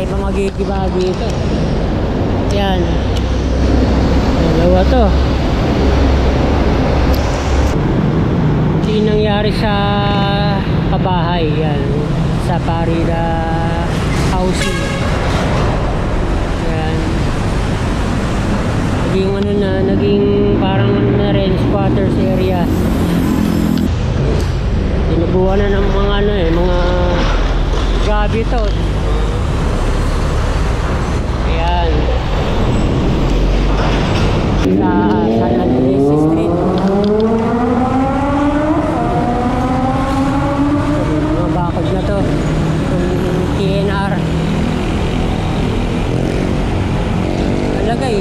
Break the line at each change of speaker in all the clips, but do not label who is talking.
tayo pa magigibag dito. Yan. Dalawa to. Ito yung nangyari sa pabahay. Yan. Sa Parida housing. Yan. Naging ano na, naging parang na rin squatters area. Tinubuhan na ng mga ano mga gabi to. Ayan. Sa San Andres Street. Mga bakod na to. TNR. Nalagay.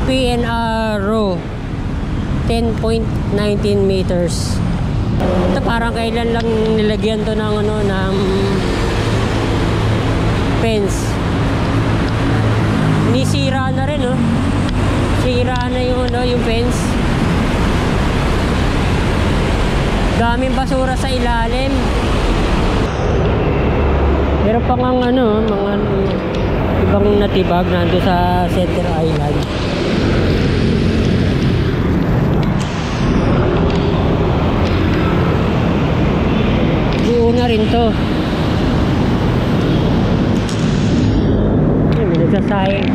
PNR row. 10.19 meters. Ito parang kailan lang nilagyan to ng ano, ng fence. Nisira na rin, oh. Sira na yung ano, yung fence. Daming basura sa ilalim. Meron pa ngang ano, mga ibang natibag nando sa Center Island. Buo na rin to. Ay, may nagsasayang.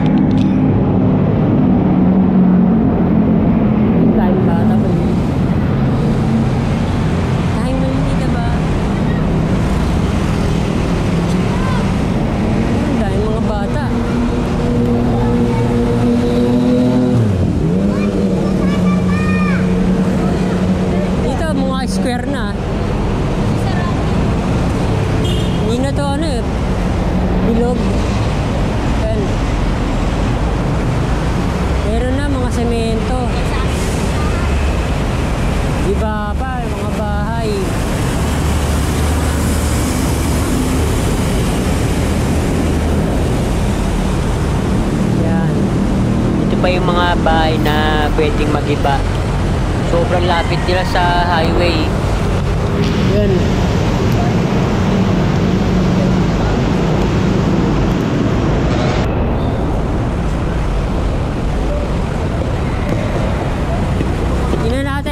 Tayong bata ba yun? Tayong nalilita ba? Dahil mga bata. Dito mga square na. Hindi na to ano eh, bilog. Yan. Meron na mga semento. Iba pa mga bahay. Yan. Ito pa yung mga bahay na pwedeng mag-iba. Sobrang lapit nila sa highway. Yan.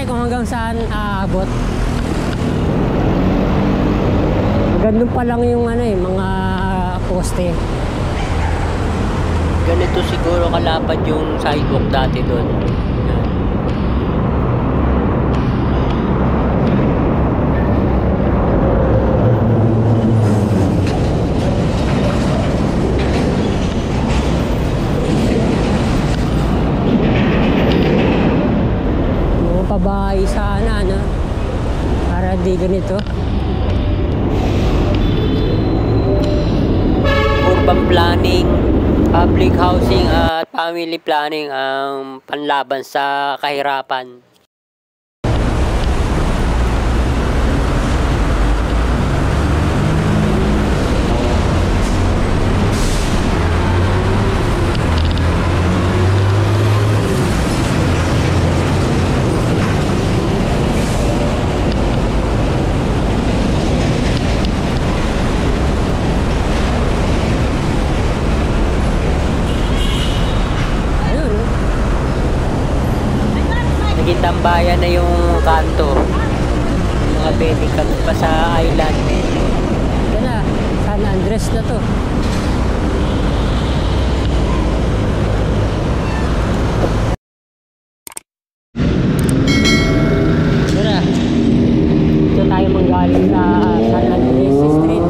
Kung hanggang saan aabot. Ganun pa lang yung ano mga poste. Ganito siguro kalapad yung sidewalk dati doon. Pabahay sana no? Para di ganito. Urban planning, public housing at family planning ang panlaban sa kahirapan. Tambayan na yung kanto. Mga pwede ka pa sa island. Yan na, San Andres na to. Yan na. Ito tayo manggaling sa San Andres Street.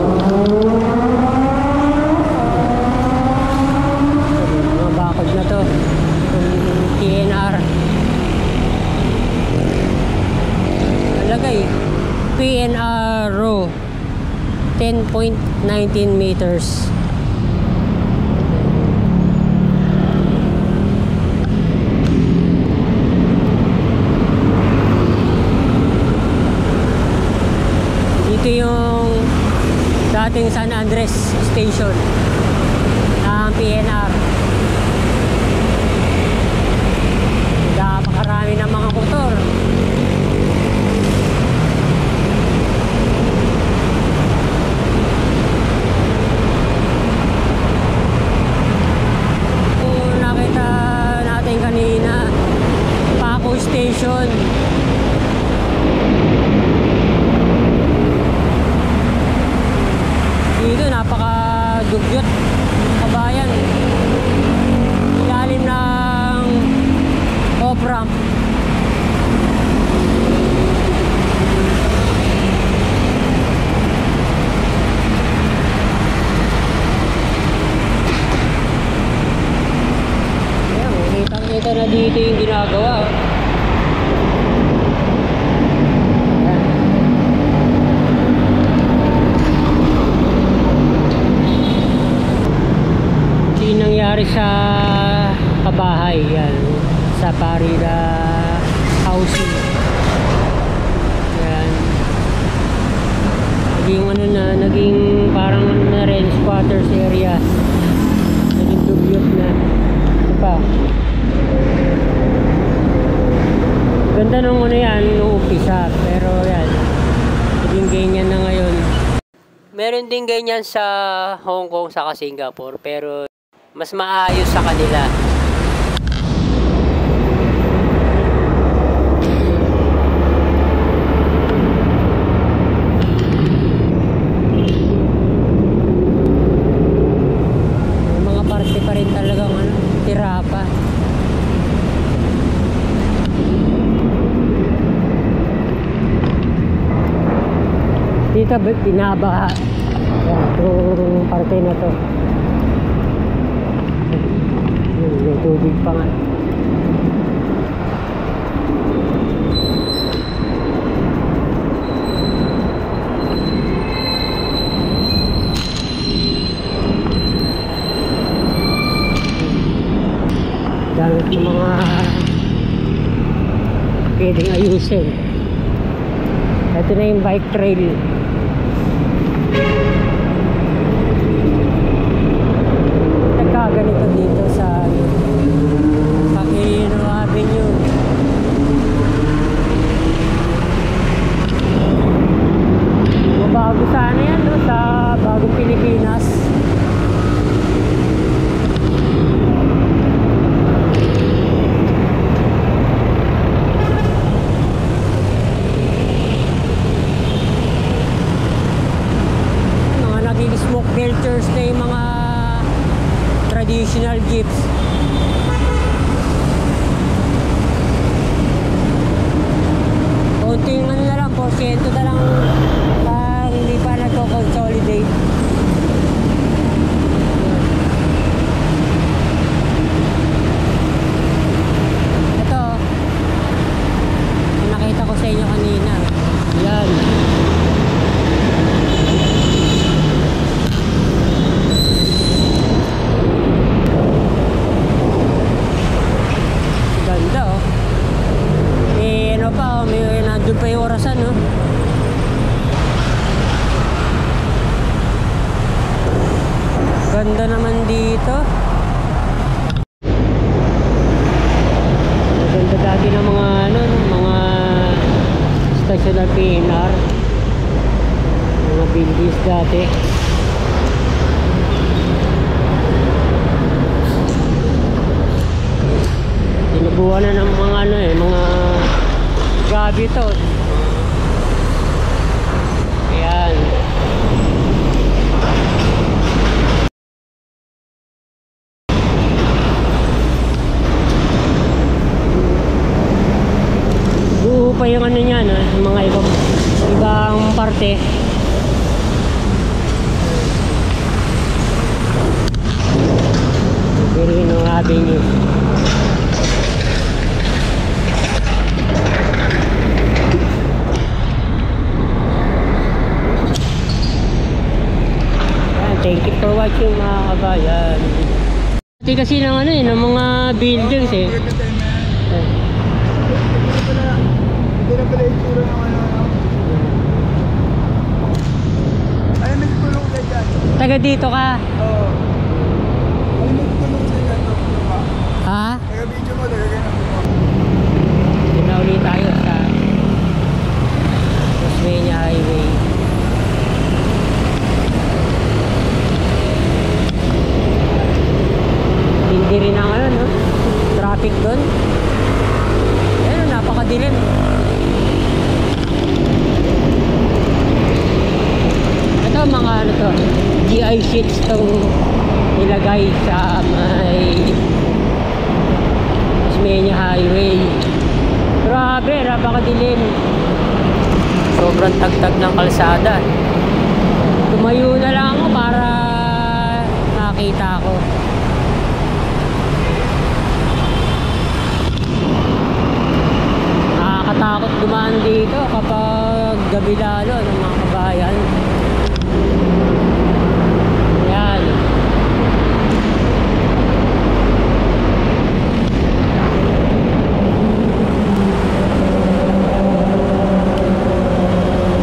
Mga bakod na to. TNR. Lagay PNR row 10.19 meters. Dito yung dating San Andres Station ng PNR. Napakarami ng mga motor. napakadugyot kabayan. Ilalim ng off-ramp. Kita na dito yung ginagawa. Ito yung nangyari sa kabahay yan, sa Parida housing yan. Naging ano na, naging parang ano na rin, squatters area. Naging dugyot na. Ito pa, ganda nung ano yan, nung umpisa, pero yan, naging ganyan na ngayon. Meron din ganyan sa Hong Kong, saka Singapore, pero mas maayos sa kanila. May mga parte pa rin talagang ano, tira pa. Dito binabaha. Yan, itong parte na to. May tubig pa nga. Dami yung mga pwedeng ayusin. Ito na yung bike trail. Nagkaganito dito sa Aquino Avenue. Mabago sana yan, no? Sa bagong Pilipinas. Smoke filters na yung mga traditional jeeps. Konting ano na lang, porsyento na lang hindi pa nagko-consolidate. Ito, nakita ko sa inyo kanina. Yan. Nandun pa yung orasan, no? Ganda naman dito. Ganda dati ng mga ano, mga stasyon ng PNR, mga buildings dati. Tinubuhan na ng mga ano mga gabi to. Ayan. Buo pa yung ano niya, no? Mga ibang parte. Quirino Avenue. Thank you for watching, mga kabayan. Ito kasi ng ano ng mga buildings eh.
Hindi na pala itsura ng ano. Ayun, nagtulong ka dyan.
Taga dito ka?
Oo. Ayun, nagtulong ka dyan.
Ha?
Taga video mo, taga ganun mo.
Dito na ulit tayo sa Tasmania Highway. Hindi rin ang ano, no? Traffic doon. Ayun, napakadilim. Ito mga ano to, GIC. sheets tong nilagay sa may Osmeña Highway. Grabe, napakadilim. Sobrang tagtag ng kalsada. Tumayo na lang ako para makita ko. Nakakatakot dumaan dito kapag gabi lalo ng mga kabayan. Yan.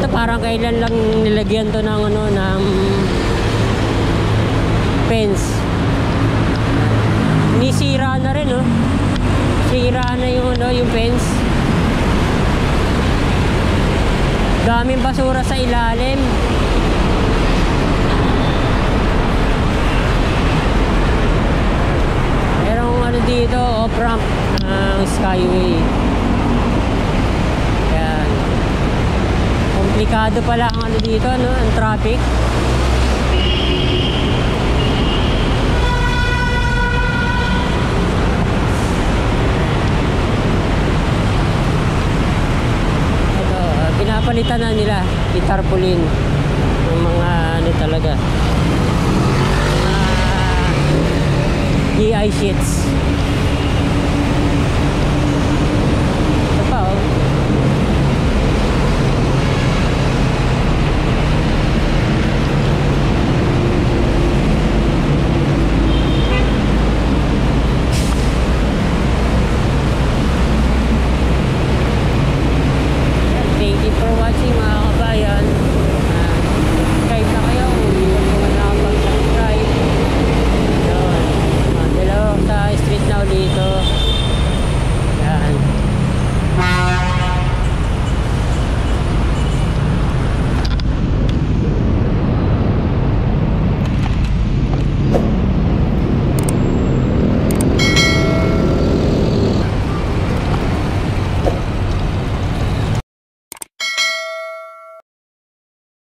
Ito parang kailan lang nilagyan to ng ano, ng fence. Nisira na rin, oh. Sira na yung ano, yung fence. Daming basura sa ilalim. Merong ano dito, off-ramp ng Skyway. Yan. Komplikado pala ang ano dito, no? Ang traffic. Pinapalitan na nila yung tarpaulin ng mga ano talaga GI sheets.